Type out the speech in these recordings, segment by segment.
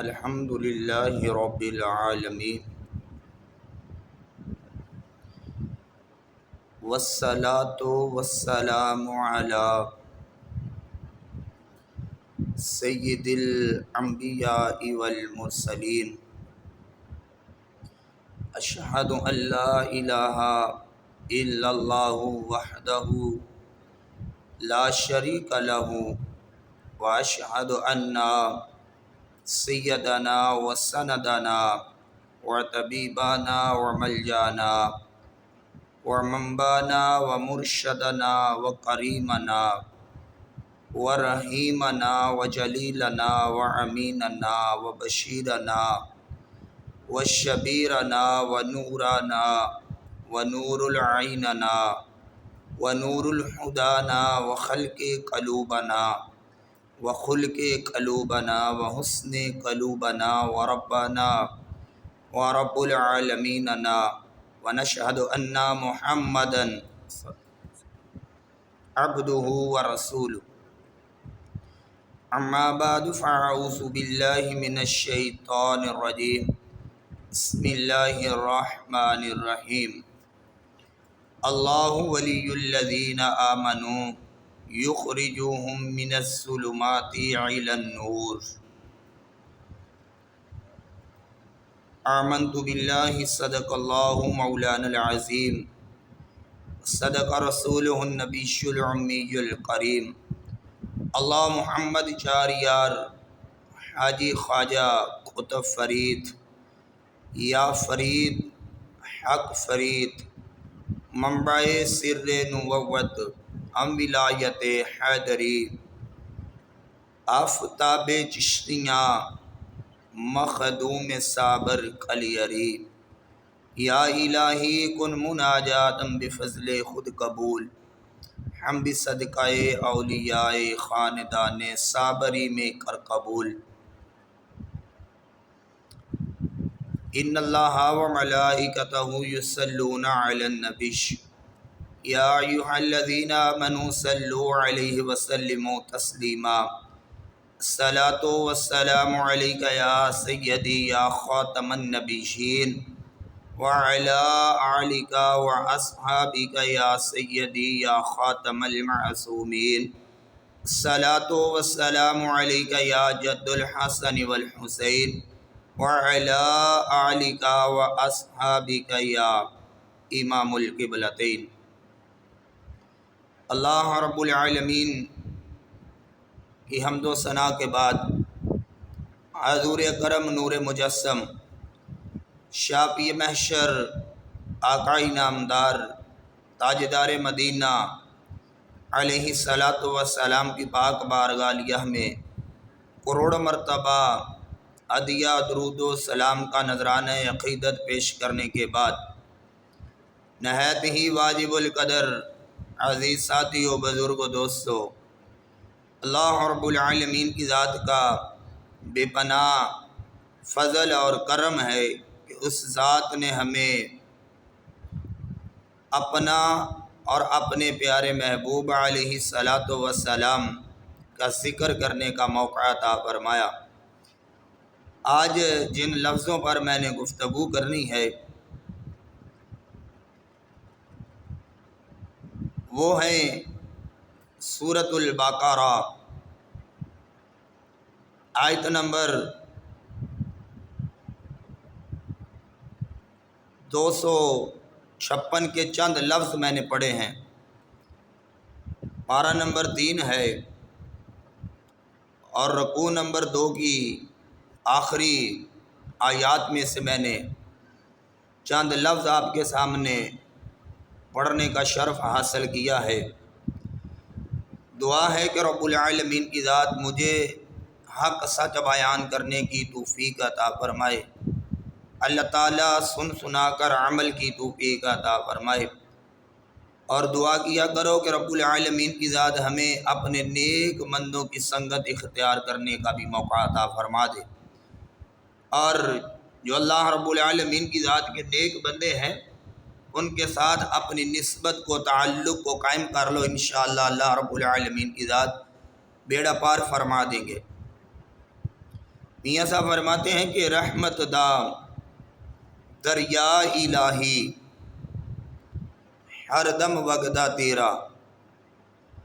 الحمد للہ رب العالمین والصلاة والسلام علی سید الانبیاء والمرسلین اشہد ان لا الہ الا اللہ وحدہ لا شریک لہ واشہد ان سیدنا و سندنا و طبیبنا و ملجانا و منبانا و مرشدنا و کریمنا و رحیمنا و جلیلنا و امیننا و بشیرنا و شبیرنا و نورانا و نور العیننا و نور الہدانا و خلق قلوبنا و خلق قلوبنا و حسن قلوبنا و ربنا و رب العالمیننا و نشہد ان محمدا عبدہ و رسولہ اما بعد فاعوذ باللہ من الشیطان الرجیم بسم اللہ الرحمن الرحیم اللہ ولی الذین آمنوا یخرجوہم من الظلمات الی النور آمنت باللہ صدق اللہ مولانا العظیم صدق رسولہ النبی الامی الکریم اللہ محمد چاریار حاجی خواجہ قطب فرید یا فرید حق فرید منبع سر نبوت ہم ولایت حیدری آفتاب چشتیاں مخدوم صابر کلیری یا الہی کن مناجاتم بفضل خود قبول ہم بھی صدقہ اولیاء خاندان صابری میں کر قبول ان اللہ و ملائکتہ یصلون علی النبی یا ایہا الذین آمنوا صلوا علیہ وسلموا تسلیما الصلاۃ والسلام علیک یا سیدی یا خاتم النبیین وعلی آلک واصحابک یا سیدی یا خاتم المعصومین الصلاۃ والسلام علیک یا جد الحسن والحسین وعلی آلک واصحابک یا امام القبلتین۔ اللہ رب العالمین کی حمد و ثنا کے بعد حضور کرم نور مجسم شافی محشر آقائی نامدار تاجدار مدینہ علیہ الصلاۃ والسلام کی پاک بارگاہ میں کروڑ مرتبہ عدیہ درود و سلام کا نذرانہ عقیدت پیش کرنے کے بعد نہایت ہی واجب القدر عزیز ساتھی و بزرگ و دوستو، اللہ رب العالمین کی ذات کا بے پناہ فضل اور کرم ہے کہ اس ذات نے ہمیں اپنا اور اپنے پیارے محبوب علیہ الصلاۃ والسلام کا ذکر کرنے کا موقع عطا فرمایا۔ آج جن لفظوں پر میں نے گفتگو کرنی ہے وہ ہیں سورۃ البقرہ آیت نمبر 256 کے چند لفظ میں نے پڑھے ہیں۔ پارہ نمبر 3 ہے اور رکوع نمبر 2 کی آخری آیات میں سے میں نے چند لفظ آپ کے سامنے پڑھنے کا شرف حاصل کیا ہے۔ دعا ہے کہ رب العالمین کی ذات مجھے حق سچ بیان کرنے کی توفیق عطا فرمائے، اللہ تعالیٰ سن سنا کر عمل کی توفیق عطا فرمائے، اور دعا کیا کرو کہ رب العالمین کی ذات ہمیں اپنے نیک مندوں کی سنگت اختیار کرنے کا بھی موقع عطا فرما دے، اور جو اللہ رب العالمین کی ذات کے نیک بندے ہیں ان کے ساتھ اپنی نسبت کو تعلق کو قائم کر لو، انشاءاللہ اللہ رب العالمین کی ذات بیڑا پار فرما دیں گے۔ میاں صاحب فرماتے ہیں کہ رحمت دا دریا الہی ہر دم وگدا تیرا.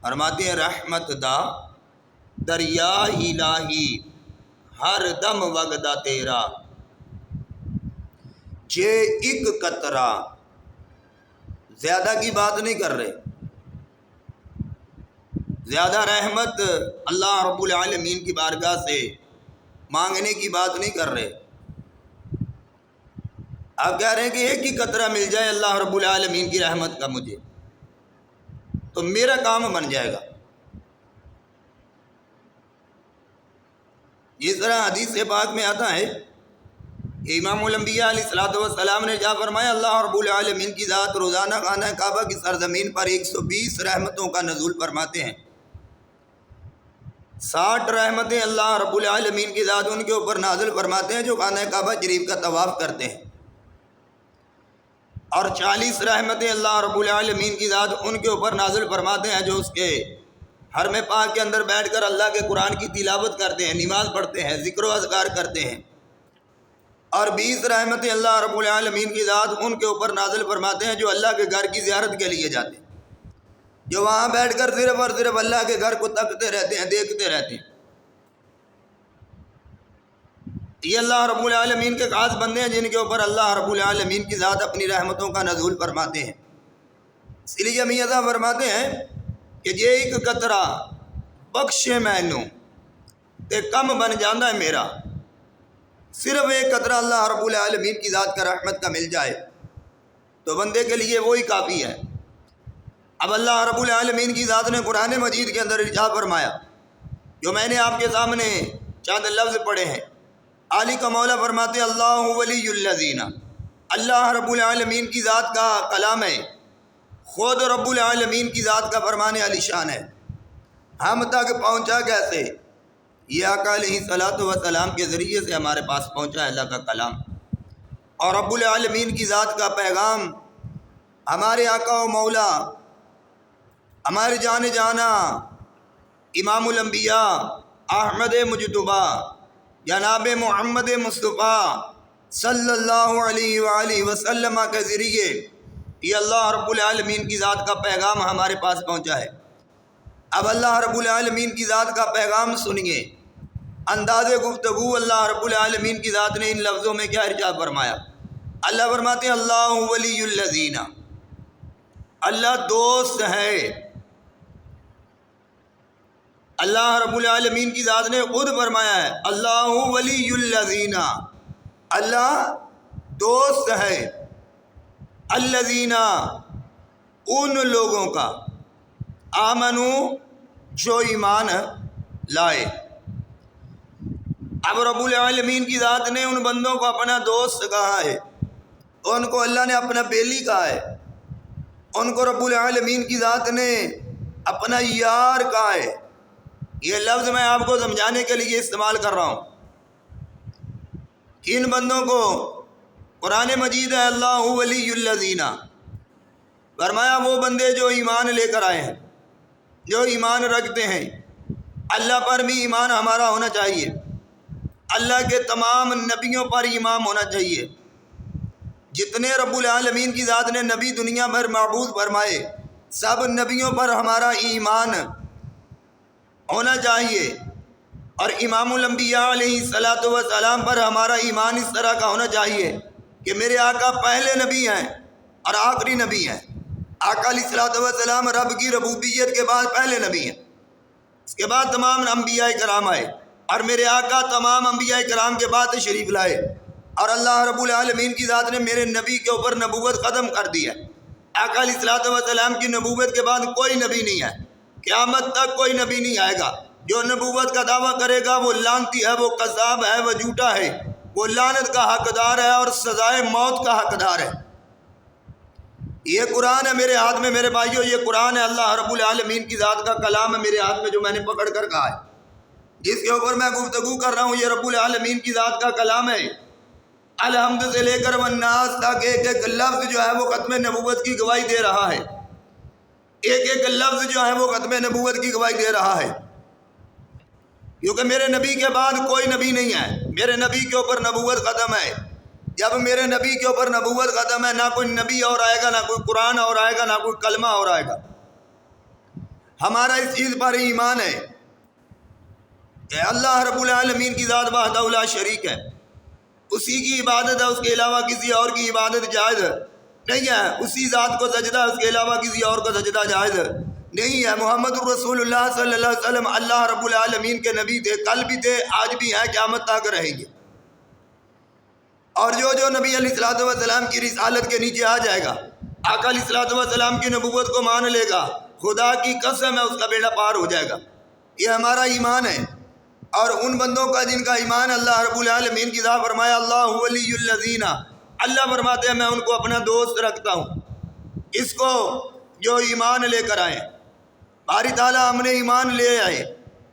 فرماتے ہیں رحمت دا دریا الہی ہر دم وگدا تیرا. جے ایک قطرہ، زیادہ کی بات نہیں کر رہے، زیادہ رحمت اللہ رب العالمین کی بارگاہ سے مانگنے کی بات نہیں کر رہے. آپ کہہ رہے ہیں کہ ایک ہی قطرہ مل جائے اللہ رب العالمین کی رحمت کا مجھے تو میرا کام بن جائے گا. جس طرح حدیث پاک میں آتا ہے کہ امام الانبیاء علیہ الصلوۃ والسلام نے جا فرمایا اللہ رب العالمین کی ذات روزانہ خانہ کعبہ کی سرزمین پر 120 رحمتوں کا نزول فرماتے ہیں. 60 رحمتیں اللہ رب العالمین کی ذات ان کے اوپر نازل فرماتے ہیں جو خانہ کعبہ شریف کا طواف کرتے ہیں، اور 40 رحمتیں اللہ رب العالمین کی ذات ان کے اوپر نازل فرماتے ہیں جو اس کے حرم پاک کے اندر بیٹھ کر اللہ کے قرآن کی تلاوت کرتے ہیں، نماز پڑھتے ہیں، ذکر و اذکار کرتے ہیں. اور 20 رحمتیں اللہ رب العالمین کی ذات ان کے اوپر نازل فرماتے ہیں جو اللہ کے گھر کی زیارت کے لیے جاتے ہیں، جو وہاں بیٹھ کر صرف اور صرف اللہ کے گھر کو تکتے رہتے ہیں، دیکھتے رہتے ہیں. یہ اللہ رب العالمین کے خاص بندے ہیں جن کے اوپر اللہ رب العالمین کی ذات اپنی رحمتوں کا نزول فرماتے ہیں. اس لیے میاں صاحب فرماتے ہیں کہ یہ ایک قطرہ بخشے مینوں تے کم بن جانا ہے میرا. صرف ایک قطرہ اللہ رب العالمین کی ذات کا رحمت کا مل جائے تو بندے کے لیے وہی کافی ہے. اب اللہ رب العالمین کی ذات نے قرآن مجید کے اندر ارشاد فرمایا، جو میں نے آپ کے سامنے چند لفظ پڑھے ہیں. علی کا مولا فرماتے اللہ ولی الذین، اللہ رب العالمین کی ذات کا کلام ہے، خود رب العالمین کی ذات کا فرمان علی شان ہے. ہم تک پہنچا کیسے؟ یہ آقا علیہ الصلوۃ والسلام کے ذریعے سے ہمارے پاس پہنچا ہے اللہ کا کلام، اور رب العالمین کی ذات کا پیغام ہمارے آقا و مولا ہمارے جان جانا امام الانبیاء احمد مجتبیٰ جناب محمد مصطفیٰ صلی اللہ علیہ وآلہ وسلم کے ذریعے یہ اللہ رب العالمین کی ذات کا پیغام ہمارے پاس پہنچا ہے. اب اللہ رب العالمین کی ذات کا پیغام سنیے. انداز گفتگو اللہ رب العالمین کی ذات نے ان لفظوں میں کیا ارشاد فرمایا. اللہ فرماتے ہیں اللہ ولی الذین، اللہ دوست ہے. اللہ رب العالمین کی ذات نے خود فرمایا ہے اللہ ولی الذین، اللہ دوست ہے الذین ان لوگوں کا آمنو جو ایمان لائے. اب رب العالمین کی ذات نے ان بندوں کو اپنا دوست کہا ہے، ان کو اللہ نے اپنا بیلی کہا ہے، ان کو رب العالمین کی ذات نے اپنا یار کہا ہے. یہ لفظ میں آپ کو سمجھانے کے لیے استعمال کر رہا ہوں کہ ان بندوں کو قرآن مجید ہے اللہ ولی الذین، فرمایا وہ بندے جو ایمان لے کر آئے ہیں، جو ایمان رکھتے ہیں. اللہ پر بھی ایمان ہمارا ہونا چاہیے، اللہ کے تمام نبیوں پر ایمان ہونا چاہیے. جتنے رب العالمین کی ذات نے نبی دنیا بھر معبود فرمائے سب نبیوں پر ہمارا ایمان ہونا چاہیے، اور امام الانبیاء علیہ الصلوۃ والسلام پر ہمارا ایمان اس طرح کا ہونا چاہیے کہ میرے آقا پہلے نبی ہیں اور آخری نبی ہیں. آقا علیہ الصلوۃ والسلام رب کی ربوبیت کے بعد پہلے نبی ہیں، اس کے بعد تمام انبیاء کرام آئے، اور میرے آقا تمام انبیاء کرام کے بعد تشریف لائے، اور اللہ رب العالمین کی ذات نے میرے نبی کے اوپر نبوت ختم کر دی ہے. آقا علیہ الصلوۃ والسلام کی نبوت کے بعد کوئی نبی نہیں ہے، قیامت تک کوئی نبی نہیں آئے گا. جو نبوت کا دعویٰ کرے گا وہ لعنتی ہے، وہ کذاب ہے، وہ جھوٹا ہے، وہ لعنت کا حقدار ہے اور سزائے موت کا حقدار ہے. یہ قرآن ہے میرے ہاتھ میں میرے بھائیوں، یہ قرآن ہے اللہ رب العالمین کی ذات کا کلام ہے میرے ہاتھ میں جو میں نے پکڑ کر کہا ہے، جس کے اوپر میں گفتگو کر رہا ہوں. یہ رب العالمین کی ذات کا کلام ہے. الحمد سے لے کر والناس تک ایک ایک لفظ جو ہے وہ ختم نبوت کی گواہی دے رہا ہے، ایک ایک لفظ جو ہے وہ ختم نبوت کی گواہی دے رہا ہے، کیونکہ میرے نبی کے بعد کوئی نبی نہیں ہے. میرے نبی کے اوپر نبوت ختم ہے. جب میرے نبی کے اوپر نبوت ختم ہے، نہ کوئی نبی اور آئے گا، نہ کوئی قرآن اور آئے گا، نہ کوئی کلمہ اور آئے گا. ہمارا اس چیز پر ایمان ہے کہ اللہ رب العالمین کی ذات وحدہ لا شریک ہے، اسی کی عبادت ہے، اس کے علاوہ کسی اور کی عبادت جائز نہیں ہے. اسی ذات کو سجدہ، اس کے علاوہ کسی اور کو سجدہ جائز نہیں ہے. محمد الرسول اللہ صلی اللہ علیہ وسلم اللہ رب العالمین کے نبی تھے، کل بھی تھے، آج بھی ہیں، قیامت تک رہیں گے. اور جو نبی علیہ الصلوۃ والسلام کی رسالت کے نیچے آ جائے گا، آقا علیہ الصلوۃ والسلام کی نبوت کو مان لے گا، خدا کی قسم ہے اس کا بیڑا پار ہو جائے گا. یہ ہمارا ایمان ہے. اور ان بندوں کا جن کا ایمان اللہ رب العالمین کی ذات فرمایا اللہ ولی الذین، اللہ فرماتے ہیں میں ان کو اپنا دوست رکھتا ہوں، اس کو جو ایمان لے کر آئے. باری تعالیٰ ہم نے ایمان لے آئے،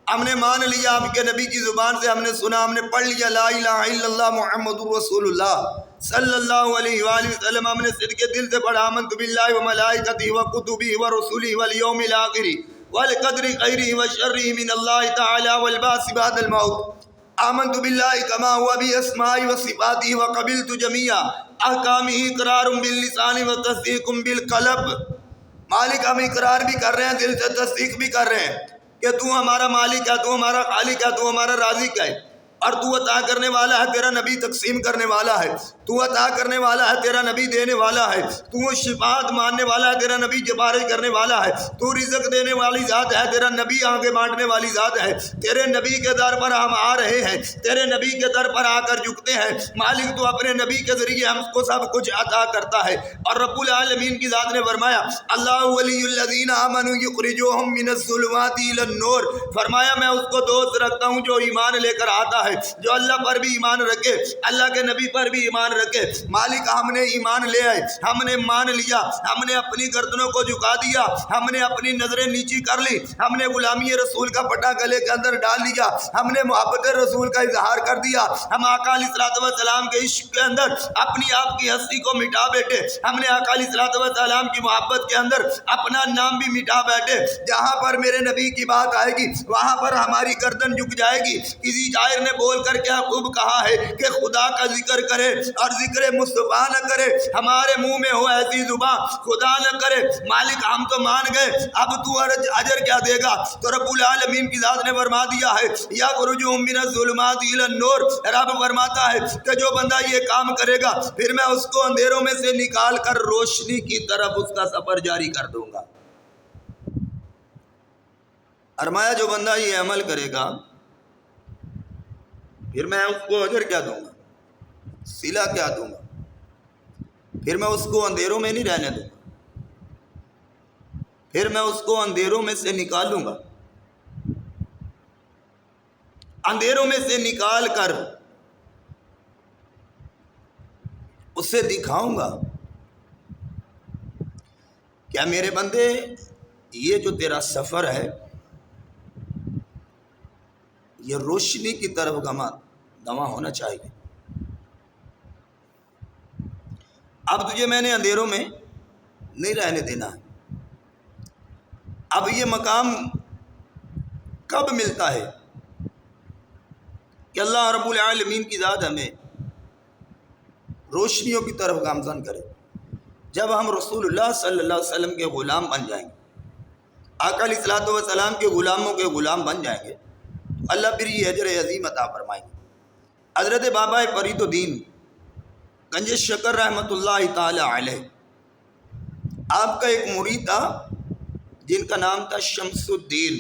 ہم نے مان لیا، آپ کے نبی کی زبان سے ہم نے سنا، ہم نے پڑھ لیا لا الہ الا اللہ محمد رسول اللہ صلی اللہ علیہ وآلہ وسلم. ہم نے صدق دل سے پڑھا آمنت باللہ و ملائکتہ و کتبہ و رسلہ والیوم الآخر والقدر خیرہ و شرہ من اللہ تعالی والبعث بعد الموت. آمنت باللہ کما ہوا باسمائہ و صفاتہ و قبلت جمیع احکامہ اقرار باللسان و تصدیق بالقلب. مالک ہم اقرار بھی کر رہے ہیں، دل سے تصدیق بھی کر رہے ہیں کہ تو ہمارا مالک ہے، تو ہمارا خالق ہے، تو ہمارا رازق ہے، اور تو عطا کرنے والا ہے، تیرا نبی تقسیم کرنے والا ہے، تو عطا کرنے والا ہے، تیرا نبی دینے والا ہے، تو شفاعت ماننے والا ہے، تیرا نبی جبارش کرنے والا ہے، تو رزق دینے والی ذات ہے، تیرا نبی آگے بانٹنے والی ذات ہے. تیرے نبی کے در پر ہم آ رہے ہیں، تیرے نبی کے در پر آ کر جھکتے ہیں. مالک تو اپنے نبی کے ذریعے ہم کو سب کچھ عطا کرتا ہے. اور رب العالمین کی ذات نے فرمایا اللہ ولی الذین آمنوا یخرجوہم من الظلمات الی النور. فرمایا میں اس کو دوست رکھتا ہوں جو ایمان لے کر آتا ہے، جو اللہ پر بھی ایمان رکھے، اللہ کے نبی پر بھی ایمان رکھے. مالک ہم نے ایمان لے آئے، ہم نے مان لیا، ہم نے اپنی گردنوں کو جھکا دیا، ہم نے اپنی نظریں نیچی کر لی، ہم نے غلامی رسول کا پٹا گلے کے اندر ڈال لیا، ہم نے محبت رسول کا اظہار کر دیا. ہم آقا علیہ الصلوۃ والسلام کے عشق کے اندر اپنی آپ کی ہستی کو مٹا بیٹھے، ہم نے آقا علیہ الصلوۃ والسلام کی محبت کے اندر اپنا نام بھی مٹا بیٹھے. جہاں پر میرے نبی کی بات آئے گی وہاں پر ہماری گردن جھک جائے گی. کسی شاعر نے بول کر کیا خوب کہا ہے کہ خدا کا ذکر کرے اور ذکر مصطفیٰ نہ کرے، ہمارے منہ میں ہو ایسی زبان خدا نہ کرے. مالک ہم تو مان گئے، اب تو اجر کیا دے گا؟ تو رب العالمین کی ذات نے فرما دیا ہے یخرجون من الظلمات الی النور. رب فرماتا ہے کہ جو بندہ یہ کام کرے گا پھر میں اس کو اندھیروں میں سے نکال کر روشنی کی طرف اس کا سفر جاری کر دوں گا. فرمایا جو بندہ یہ عمل کرے گا پھر میں اس کو اجر کیا دوں گا، صلہ کیا دوں گا، پھر میں اس کو اندھیروں میں نہیں رہنے دوں گا، پھر میں اس کو اندھیروں میں سے نکالوں گا، اندھیروں میں سے نکال کر اسے دکھاؤں گا کیا میرے بندے یہ جو تیرا سفر ہے یہ روشنی کی طرف گواں ہونا چاہیے. اب تجھے میں نے اندھیروں میں نہیں رہنے دینا ہے. اب یہ مقام کب ملتا ہے کہ اللہ رب العالمین کی ذات ہمیں روشنیوں کی طرف گامزن کرے؟ جب ہم رسول اللہ صلی اللہ علیہ وسلم کے غلام بن جائیں گے، آقا علیہ الصلوۃ والسلام کے غلاموں کے غلام بن جائیں گے، اللہ پھر یہ اجر عظیم عطا فرمائیں گے. حضرت بابا فرید الدین گنج شکر رحمۃ اللہ تعالی علیہ، آپ کا ایک مرید تھا جن کا نام تھا شمس الدین.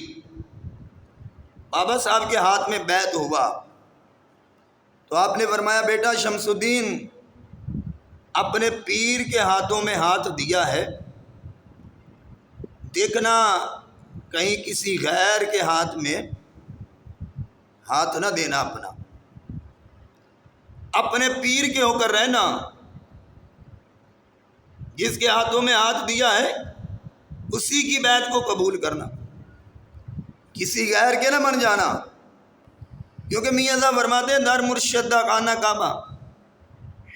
بابا صاحب کے ہاتھ میں بیعت ہوا تو آپ نے فرمایا بیٹا شمس الدین، اپنے پیر کے ہاتھوں میں ہاتھ دیا ہے، دیکھنا کہیں کسی غیر کے ہاتھ میں ہاتھ نہ دینا، اپنے پیر کے ہو کر رہنا. جس کے ہاتھوں میں ہاتھ دیا ہے اسی کی بیعت کو قبول کرنا، کسی غیر کے نہ من جانا. کیونکہ میاں صاحب فرماتے ہیں در مرشد دا خانہ کعبہ،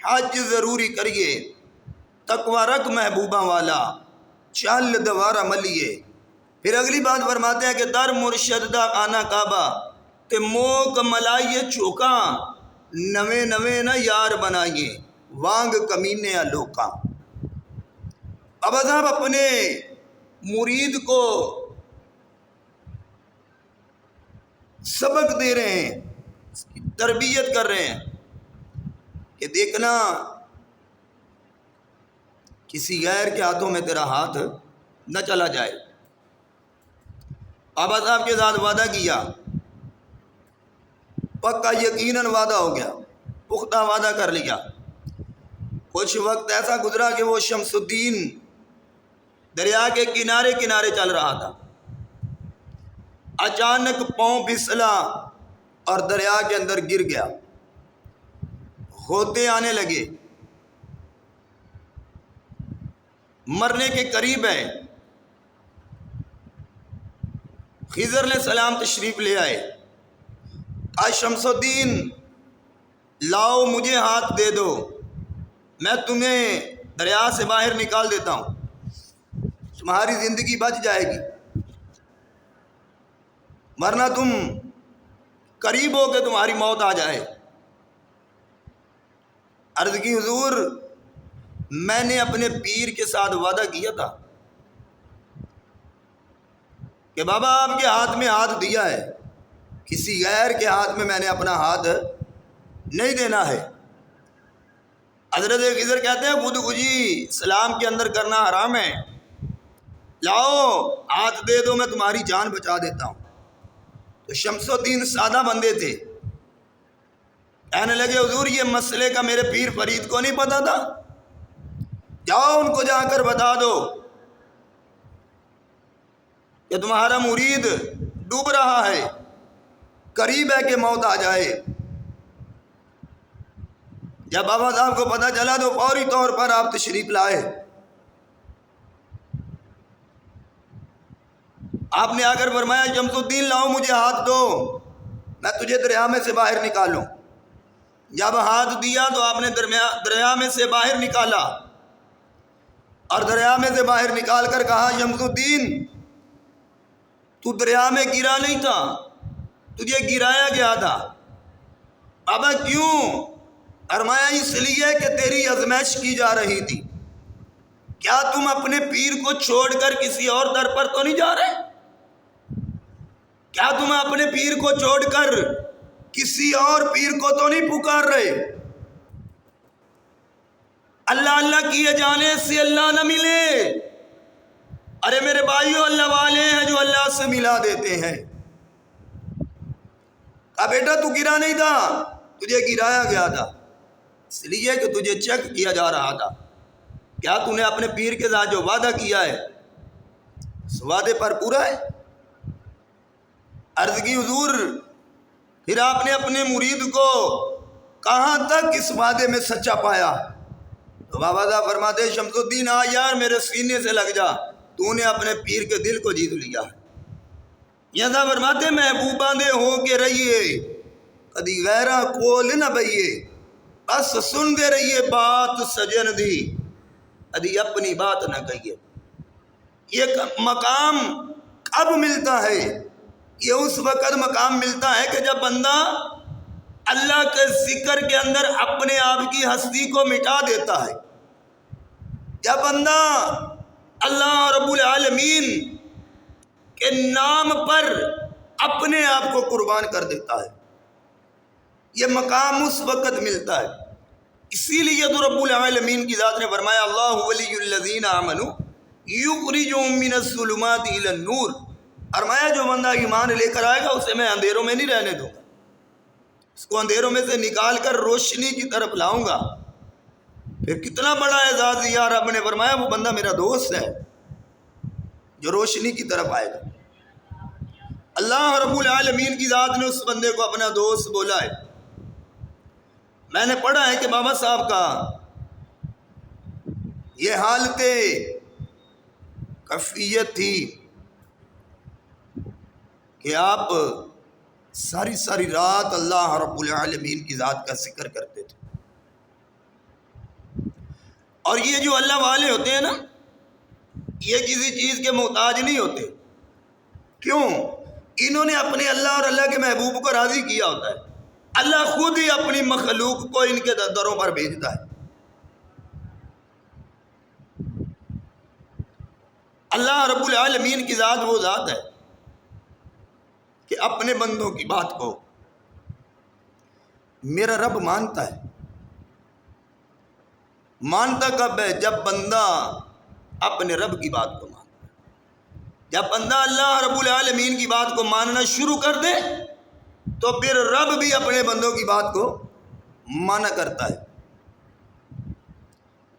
حج ضروری کریے تقوی رکھ محبوبہ والا، چل دوارہ ملیے. پھر اگلی بات فرماتے ہیں کہ در مرشد دا خانہ کعبہ تے موک ملائیے چوکاں، نویں نویں نہ یار بنائیے وانگ کمینے لوکاں۔ اب صاحب اپنے مرید کو سبق دے رہے ہیں، اس کی تربیت کر رہے ہیں کہ دیکھنا کسی غیر کے ہاتھوں میں تیرا ہاتھ نہ چلا جائے۔ بابا صاحب کے ساتھ وعدہ کیا، پکا یقیناً وعدہ ہو گیا، پختہ وعدہ کر لیا۔ کچھ وقت ایسا گزرا کہ وہ شمس الدین دریا کے کنارے کنارے چل رہا تھا، اچانک پاؤں پھسلا اور دریا کے اندر گر گیا، ہوتے آنے لگے، مرنے کے قریب ہے۔ خضر علیہ السلام تشریف لے آئے، شمس الدین لاؤ مجھے ہاتھ دے دو، میں تمہیں دریا سے باہر نکال دیتا ہوں، تمہاری زندگی بچ جائے گی، ورنہ تم قریب ہو کہ تمہاری موت آ جائے۔ عرض کی حضور میں نے اپنے پیر کے ساتھ وعدہ کیا تھا کہ بابا آپ کے ہاتھ میں ہاتھ دیا ہے، کسی غیر کے ہاتھ میں نے اپنا ہاتھ نہیں دینا ہے۔ حضرت خضر کہتے ہیں خود کجی اسلام کے اندر کرنا حرام ہے، لاؤ ہاتھ دے دو میں تمہاری جان بچا دیتا ہوں۔ تو شمس الدین سادہ بندے تھے، کہنے لگے حضور یہ مسئلے کا میرے پیر فرید کو نہیں پتا تھا، جاؤ ان کو جا کر بتا دو کہ تمہارا مرید ڈوب رہا ہے، قریب ہے کہ موت آ جائے۔ جب بابا صاحب کو پتہ چلا تو فوری طور پر آپ تشریف لائے، آپ نے آ کر فرمایا شمس الدین لاؤ مجھے ہاتھ دو، میں تجھے دریا میں سے باہر نکالوں۔ جب ہاتھ دیا تو آپ نے دریا میں سے باہر نکالا، اور دریا میں سے باہر نکال کر کہا شمس الدین تو دریا میں گرا نہیں تھا، تجھے گرایا گیا تھا۔ بابا کیوں؟ فرمایا اس لیے کہ تیری آزمائش کی جا رہی تھی۔ کیا تم اپنے پیر کو چھوڑ کر کسی اور در پر تو نہیں جا رہے؟ کیا تم اپنے پیر کو چھوڑ کر کسی اور پیر کو تو نہیں پکار رہے؟ اللہ اللہ کیے جانے سے اللہ نہ ملے، ارے میرے بھائیو اللہ والے ہیں جو اللہ سے ملا دیتے ہیں۔ کہا بیٹا تو گرا نہیں تھا، تجھے گرایا گیا تھا، اس لیے کہ تجھے چیک کیا جا رہا تھا کیا تو نے اپنے پیر کے ساتھ جو وعدہ کیا ہے اس وعدے پر پورا ہے۔ عرض کی حضور پھر آپ نے اپنے مرید کو کہاں تک اس وعدے میں سچا پایا؟ تو بابا صاحب فرماتے شمس الدین آ یار میرے سینے سے لگ جا، تو نے اپنے پیر کے دل کو جیت لیا۔ یہ صاحب فرماتے محبوباں دے ہو کے رہیے، کدی غیراں کول نہ بئیے، بس سن دے رہیے بات سجن دی، کدی اپنی بات نہ کہیے۔ یہ مقام کب ملتا ہے؟ یہ اس وقت مقام ملتا ہے کہ جب بندہ اللہ کے ذکر کے اندر اپنے آپ کی ہستی کو مٹا دیتا ہے، جب بندہ اللہ رب العالمین کے نام پر اپنے آپ کو قربان کر دیتا ہے، یہ مقام اس وقت ملتا ہے۔ اسی لیے تو رب العالمین کی ذات نے فرمایا اللہ ولی الذین آمنوا یخرجہم من الظلمات الی النور، فرمایا جو بندہ ایمان لے کر آئے گا اسے میں اندھیروں میں نہیں رہنے دوں گا، اس کو اندھیروں میں سے نکال کر روشنی کی طرف لاؤں گا۔ پھر کتنا بڑا اعزاز دیا رب نے، فرمایا وہ بندہ میرا دوست ہے جو روشنی کی طرف آئے گا۔ اللہ رب العالمین کی ذات نے اس بندے کو اپنا دوست بولا ہے۔ میں نے پڑھا ہے کہ بابا صاحب کا یہ حالت کفیت تھی کہ آپ ساری ساری رات اللہ رب العالمین کی ذات کا ذکر کرتے تھے۔ اور یہ جو اللہ والے ہوتے ہیں نا، یہ کسی چیز کے محتاج نہیں ہوتے۔ کیوں؟ انہوں نے اپنے اللہ اور اللہ کے محبوب کو راضی کیا ہوتا ہے۔ اللہ خود ہی اپنی مخلوق کو ان کے دروں پر بھیجتا ہے۔ اللہ رب العالمین کی ذات وہ ذات ہے کہ اپنے بندوں کی بات کو میرا رب مانتا ہے۔ مانتا کب ہے؟ جب بندہ اپنے رب کی بات کو مانتا ہے۔ جب بندہ اللہ رب العالمین کی بات کو ماننا شروع کر دے تو پھر رب بھی اپنے بندوں کی بات کو مانا کرتا ہے۔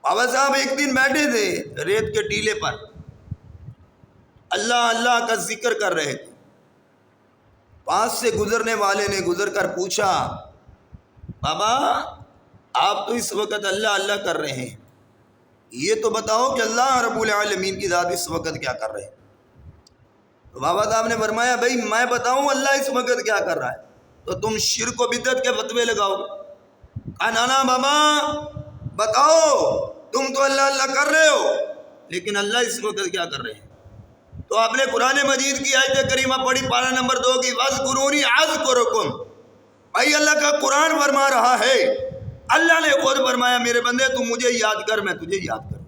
بابا صاحب ایک دن بیٹھے تھے ریت کے ٹیلے پر، اللہ اللہ کا ذکر کر رہے تھے۔ پاس سے گزرنے والے نے گزر کر پوچھا، بابا آپ تو اس وقت اللہ اللہ کر رہے ہیں، یہ تو بتاؤ کہ اللہ رب العالمین کی ذات اس وقت کیا کر رہے ہیں؟ تو بابا صاحب نے فرمایا، بھائی میں بتاؤں اللہ اس وقت کیا کر رہا ہے تو تم شرک و بدعت کے فتوے لگاؤ گے۔ کہا نانا بابا بتاؤ، تم تو اللہ اللہ کر رہے ہو لیکن اللہ اس وقت کیا کر رہے ہیں؟ تو آپ نے قرآن مجید کی آیت کریمہ پڑھی پارہ نمبر 2 کی، وَاذْكُرُونِي أَذْكُرْكُمْ۔ بھائی اللہ کا قرآن فرما رہا ہے، اللہ نے خود فرمایا میرے بندے تو مجھے یاد کر میں تجھے یاد کروں،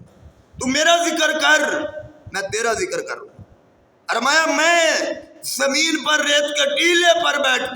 تو میرا ذکر کر میں تیرا ذکر کروں۔ فرمایا میں زمین پر ریت کے ٹیلے پر بیٹھ